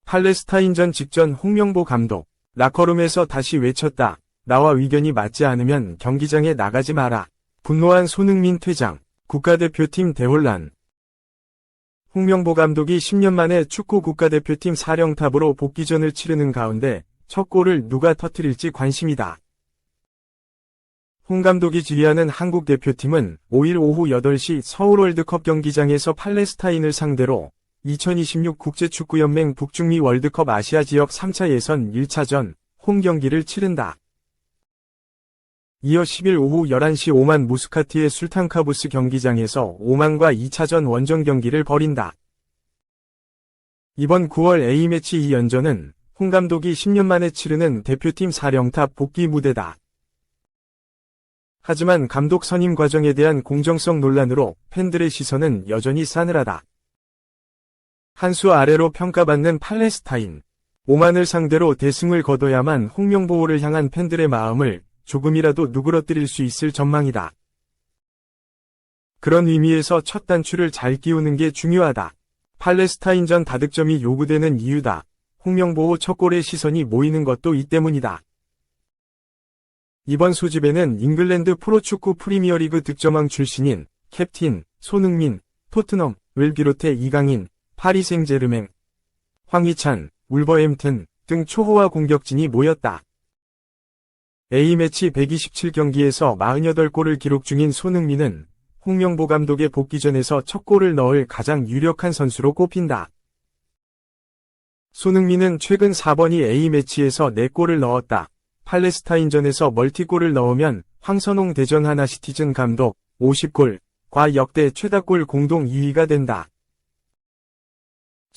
팔레스타인전 직전 홍명보 감독, 라커룸에서 다시 외쳤다. 나와 의견이 맞지 않으면 경기장에 나가지 마라. 분노한 손흥민 퇴장, 국가대표팀 대혼란. 홍명보 감독이 10년 만에 축구 국가대표팀 사령탑으로 복귀전을 치르는 가운데 첫 골을 누가 터뜨릴지 관심이다. 홍 감독이 지휘하는 한국 대표팀은 5일 오후 8시 서울 월드컵 경기장에서 팔레스타인을 상대로 2026 국제축구연맹 북중미 월드컵 아시아 지역 3차 예선 1차전 홈 경기를 치른다. 이어 10일 오후 11시 오만 무스카티의 술탄카부스 경기장에서 오만과 2차전 원정 경기를 벌인다. 이번 9월 A매치 2연전은 홍 감독이 10년 만에 치르는 대표팀 사령탑 복귀 무대다. 하지만 감독 선임 과정에 대한 공정성 논란으로 팬들의 시선은 여전히 싸늘하다. 한 수 아래로 평가받는 팔레스타인. 오만을 상대로 대승을 거둬야만 홍명보를 향한 팬들의 마음을 조금이라도 누그러뜨릴 수 있을 전망이다. 그런 의미에서 첫 단추를 잘 끼우는 게 중요하다. 팔레스타인전 다득점이 요구되는 이유다. 홍명보 첫 골에 시선이 모이는 것도 이 때문이다. 이번 소집에는 잉글랜드 프로축구 프리미어리그 득점왕 출신인 캡틴 손흥민, 토트넘을 비롯해 이강인, 파리 생제르맹, 황희찬, 울버햄튼 등 초호화 공격진이 모였다. A매치 127경기에서 48골을 기록 중인 손흥민은 홍명보 감독의 복귀전에서 첫 골을 넣을 가장 유력한 선수로 꼽힌다. 손흥민은 최근 4번이 A매치에서 4골을 넣었다. 팔레스타인전에서 멀티골을 넣으면 황선홍 대전 하나시티즌 감독 50골과 역대 최다골 공동 2위가 된다.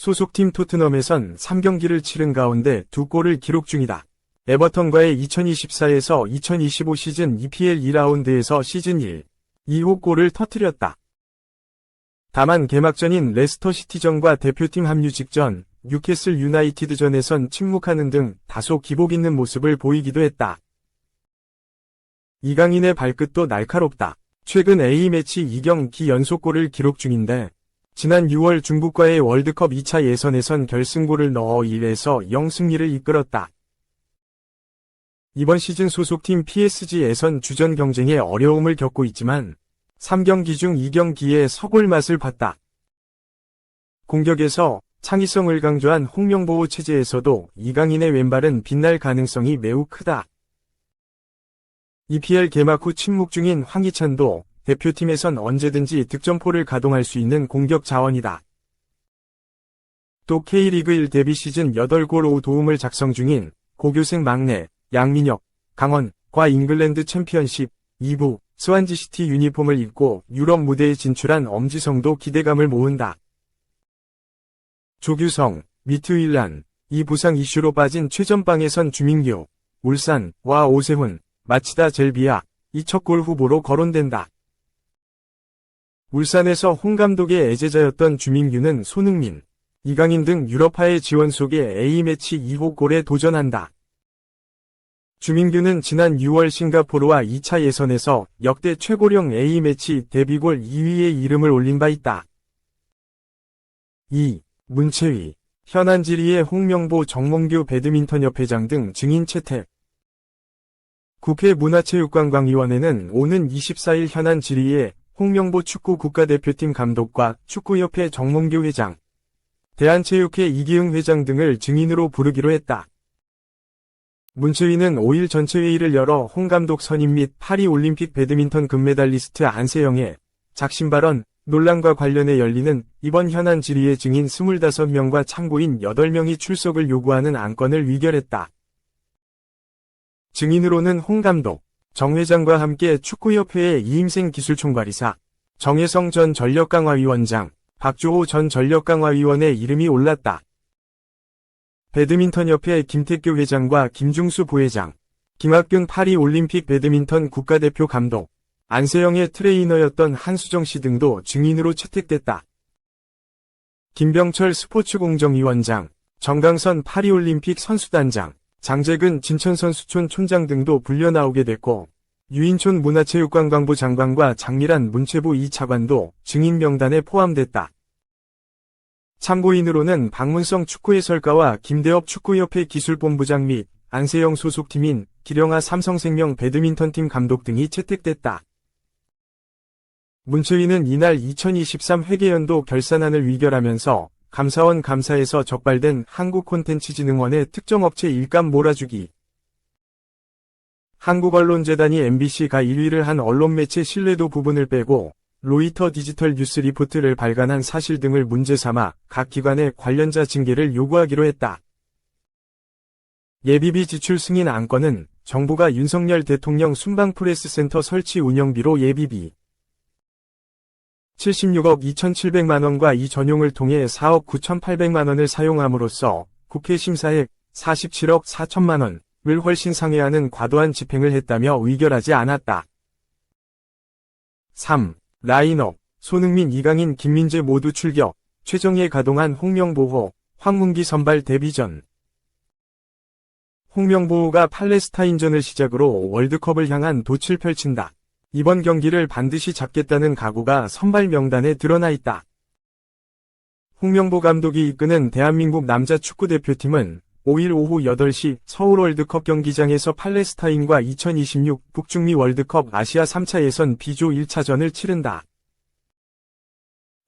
소속팀 토트넘에선 3경기를 치른 가운데 2골을 기록 중이다. 에버턴과의 2024에서 2025 시즌 EPL 2라운드에서 시즌 1, 2호 골을 터뜨렸다. 다만 개막전인 레스터시티전과 대표팀 합류 직전 뉴캐슬 유나이티드전에선 침묵하는 등 다소 기복 있는 모습을 보이기도 했다. 이강인의 발끝도 날카롭다. 최근 A매치 2경기 연속골을 기록 중인데 지난 6월 중국과의 월드컵 2차 예선에선 결승골을 넣어 1에서 0 승리를 이끌었다. 이번 시즌 소속팀 PSG에선 주전 경쟁에 어려움을 겪고 있지만 3경기 중 2경기에 서골 맛을 봤다. 공격에서 창의성을 강조한 홍명보 체제에서도 이강인의 왼발은 빛날 가능성이 매우 크다. EPL 개막 후 침묵 중인 황희찬도 대표팀에선 언제든지 득점포를 가동할 수 있는 공격 자원이다. 또 K리그 1 데뷔 시즌 8골 5도움을 작성 중인 고교생 막내 양민혁, 강원과 잉글랜드 챔피언십 2부 스완지시티 유니폼을 입고 유럽 무대에 진출한 엄지성도 기대감을 모은다. 조규성, 미트윌란, 이 부상 이슈로 빠진 최전방에선 주민규, 울산과 오세훈, 마치다 젤비아, 이 첫 골 후보로 거론된다. 울산에서 홍 감독의 애제자였던 주민규는 손흥민, 이강인 등 유럽파의 지원 속에 A매치 2호 골에 도전한다. 주민규는 지난 6월 싱가포르와 2차 예선에서 역대 최고령 A매치 데뷔골 2위에 이름을 올린 바 있다. 2. 문채위, 현안 질의에 홍명보 정몽규 배드민턴협회장 등 증인 채택. 국회 문화체육관광위원회는 오는 24일 현안 질의에 홍명보 축구 국가대표팀 감독과 축구협회 정몽규 회장, 대한체육회 이기흥 회장 등을 증인으로 부르기로 했다. 문채위는 5일 전체회의를 열어 홍 감독 선임 및 파리올림픽 배드민턴 금메달리스트 안세영의 작심 발언 논란과 관련해 열리는 이번 현안 질의의 증인 25명과 참고인 8명이 출석을 요구하는 안건을 의결했다. 증인으로는 홍 감독, 정 회장과 함께 축구협회의 이임생 기술총괄이사, 정혜성 전 전력강화위원장, 박주호 전 전력강화위원의 이름이 올랐다. 배드민턴협회 김태규 회장과 김중수 부회장, 김학균 파리올림픽 배드민턴 국가대표 감독, 안세영의 트레이너였던 한수정 씨 등도 증인으로 채택됐다. 김병철 스포츠공정위원장, 정강선 파리올림픽 선수단장, 장재근 진천선수촌 촌장 등도 불려 나오게 됐고 유인촌 문화체육관광부 장관과 장미란 문체부 2차관도 증인 명단에 포함됐다. 참고인으로는 박문성 축구해설가와 김대엽 축구협회 기술본부장 및 안세영 소속팀인 기령아 삼성생명 배드민턴팀 감독 등이 채택됐다. 문체위는 이날 2023 회계연도 결산안을 의결하면서 감사원 감사에서 적발된 한국콘텐츠진흥원의 특정업체 일감 몰아주기, 한국언론재단이 MBC가 1위를 한 언론매체 신뢰도 부분을 빼고 로이터 디지털 뉴스 리포트를 발간한 사실 등을 문제 삼아 각 기관의 관련자 징계를 요구하기로 했다. 예비비 지출 승인 안건은 정부가 윤석열 대통령 순방프레스센터 설치 운영비로 예비비 76억 2,700만원과 이 전용을 통해 4억 9,800만원을 사용함으로써 국회 심사액 47억 4천만원을 훨씬 상회하는 과도한 집행을 했다며 의결하지 않았다. 3. 라인업, 손흥민, 이강인, 김민재 모두 출격, 최정예 가동한 홍명보호, 황문기 선발 데뷔전. 홍명보호가 팔레스타인전을 시작으로 월드컵을 향한 돛을 펼친다. 이번 경기를 반드시 잡겠다는 각오가 선발 명단에 드러나 있다. 홍명보 감독이 이끄는 대한민국 남자 축구대표팀은 5일 오후 8시 서울 월드컵 경기장에서 팔레스타인과 2026 북중미 월드컵 아시아 3차 예선 B조 1차전을 치른다.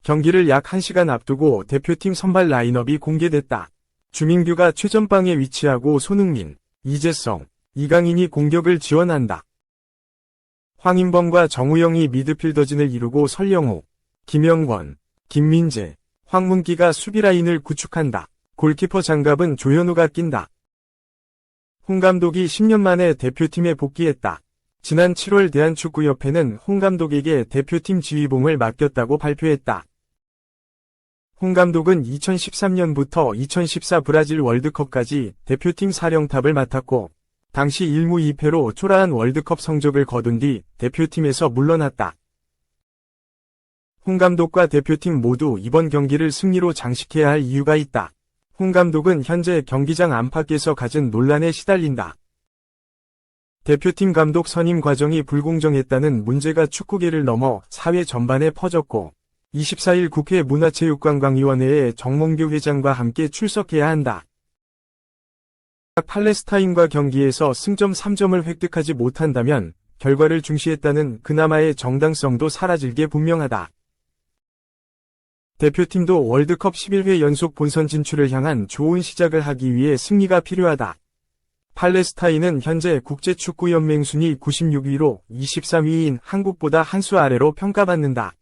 경기를 약 1시간 앞두고 대표팀 선발 라인업이 공개됐다. 주민규가 최전방에 위치하고 손흥민, 이재성, 이강인이 공격을 지원한다. 황인범과 정우영이 미드필더진을 이루고 설영호, 김영권, 김민재, 황문기가 수비라인을 구축한다. 골키퍼 장갑은 조현우가 낀다. 홍 감독이 10년 만에 대표팀에 복귀했다. 지난 7월 대한축구협회는 홍 감독에게 대표팀 지휘봉을 맡겼다고 발표했다. 홍 감독은 2013년부터 2014 브라질 월드컵까지 대표팀 사령탑을 맡았고 당시 1무 2패로 초라한 월드컵 성적을 거둔 뒤 대표팀에서 물러났다. 홍 감독과 대표팀 모두 이번 경기를 승리로 장식해야 할 이유가 있다. 홍 감독은 현재 경기장 안팎에서 갖은 논란에 시달린다. 대표팀 감독 선임 과정이 불공정했다는 문제가 축구계를 넘어 사회 전반에 퍼졌고 24일 국회 문화체육관광위원회에 정몽규 회장과 함께 출석해야 한다. 팔레스타인과 경기에서 승점 3점을 획득하지 못한다면 결과를 중시했다는 그나마의 정당성도 사라질 게 분명하다. 대표팀도 월드컵 11회 연속 본선 진출을 향한 좋은 시작을 하기 위해 승리가 필요하다. 팔레스타인은 현재 국제축구연맹 순위 96위로 23위인 한국보다 한 수 아래로 평가받는다.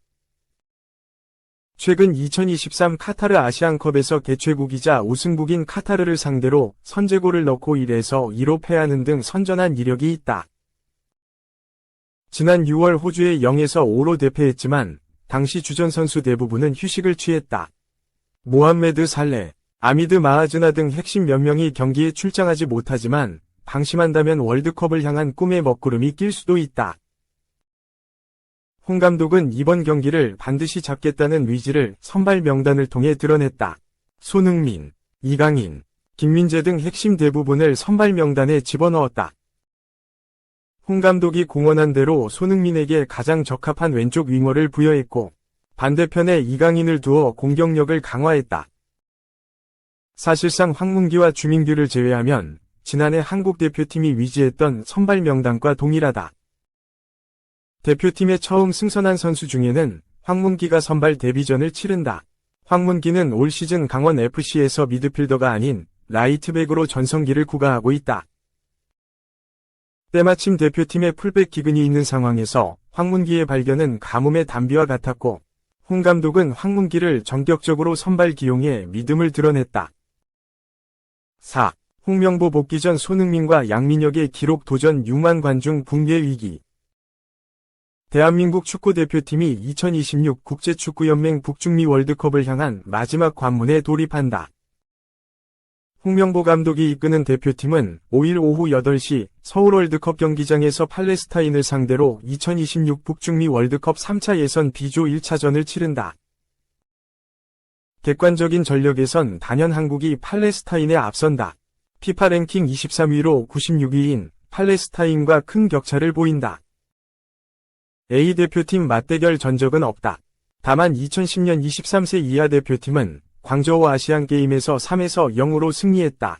최근 2023 카타르 아시안컵에서 개최국이자 우승국인 카타르를 상대로 선제골을 넣고 1에서 2로 패하는 등 선전한 이력이 있다. 지난 6월 호주에 0에서 5로 대패했지만 당시 주전 선수 대부분은 휴식을 취했다. 모함메드 살레, 아미드 마하즈나 등 핵심 몇 명이 경기에 출장하지 못하지만 방심한다면 월드컵을 향한 꿈의 먹구름이 낄 수도 있다. 홍 감독은 이번 경기를 반드시 잡겠다는 의지를 선발 명단을 통해 드러냈다. 손흥민, 이강인, 김민재 등 핵심 대부분을 선발 명단에 집어넣었다. 홍 감독이 공언한 대로 손흥민에게 가장 적합한 왼쪽 윙어를 부여했고 반대편에 이강인을 두어 공격력을 강화했다. 사실상 황문기와 주민규를 제외하면 지난해 한국 대표팀이 위지했던 선발 명단과 동일하다. 대표팀에 처음 승선한 선수 중에는 황문기가 선발 데뷔전을 치른다. 황문기는 올 시즌 강원FC에서 미드필더가 아닌 라이트백으로 전성기를 구가하고 있다. 때마침 대표팀에 풀백 기근이 있는 상황에서 황문기의 발견은 가뭄의 단비와 같았고 홍 감독은 황문기를 전격적으로 선발 기용해 믿음을 드러냈다. 4. 홍명보 복귀 전 손흥민과 양민혁의 기록 도전 6만 관중 붕괴 위기. 대한민국 축구대표팀이 2026 국제축구연맹 북중미 월드컵을 향한 마지막 관문에 돌입한다. 홍명보 감독이 이끄는 대표팀은 5일 오후 8시 서울 월드컵 경기장에서 팔레스타인을 상대로 2026 북중미 월드컵 3차 예선 B조 1차전을 치른다. 객관적인 전력에선 단연 한국이 팔레스타인에 앞선다. 피파 랭킹 23위로 96위인 팔레스타인과 큰 격차를 보인다. A 대표팀 맞대결 전적은 없다. 다만 2010년 23세 이하 대표팀은 광저우 아시안게임에서 3에서 0으로 승리했다.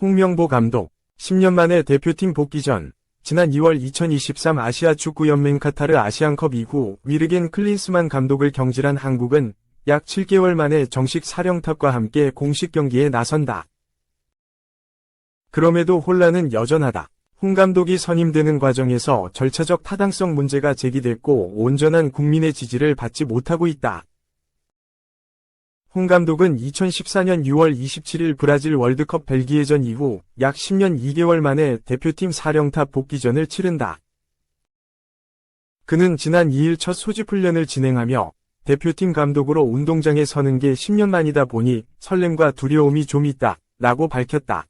홍명보 감독, 10년 만에 대표팀 복귀 전, 지난 2월 2023 아시아 축구연맹 카타르 아시안컵 이후 위르겐 클린스만 감독을 경질한 한국은 약 7개월 만에 정식 사령탑과 함께 공식 경기에 나선다. 그럼에도 혼란은 여전하다. 홍 감독이 선임되는 과정에서 절차적 타당성 문제가 제기됐고 온전한 국민의 지지를 받지 못하고 있다. 홍 감독은 2014년 6월 27일 브라질 월드컵 벨기에전 이후 약 10년 2개월 만에 대표팀 사령탑 복귀전을 치른다. 그는 지난 2일 첫 소집 훈련을 진행하며 대표팀 감독으로 운동장에 서는 게 10년 만이다 보니 설렘과 두려움이 좀 있다 라고 밝혔다.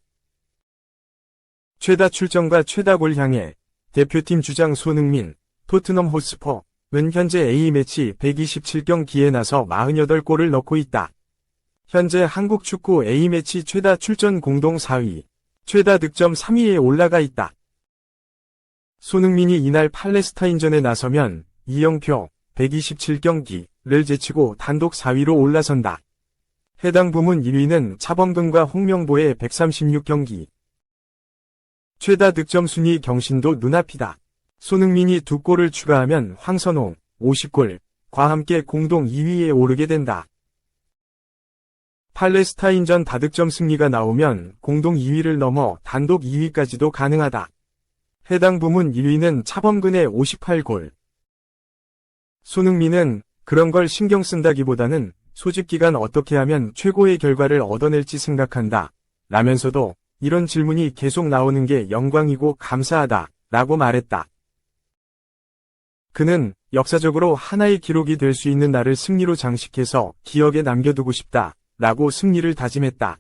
최다 출전과 최다골 향해 대표팀 주장 손흥민, 토트넘 호스퍼는 현재 A매치 127경기에 나서 48골을 넣고 있다. 현재 한국 축구 A매치 최다 출전 공동 4위, 최다 득점 3위에 올라가 있다. 손흥민이 이날 팔레스타인전에 나서면 이영표 127경기를 제치고 단독 4위로 올라선다. 해당 부문 1위는 차범근과 홍명보의 136경기. 최다 득점 순위 경신도 눈앞이다. 손흥민이 2골을 추가하면 황선홍 50골과 함께 공동 2위에 오르게 된다. 팔레스타인전 다득점 승리가 나오면 공동 2위를 넘어 단독 2위까지도 가능하다. 해당 부문 1위는 차범근의 58골. 손흥민은 그런 걸 신경 쓴다기보다는 소집 기간 어떻게 하면 최고의 결과를 얻어낼지 생각한다. 라면서도 이런 질문이 계속 나오는 게 영광이고 감사하다 라고 말했다. 그는 역사적으로 하나의 기록이 될 수 있는 날을 승리로 장식해서 기억에 남겨두고 싶다 라고 승리를 다짐했다.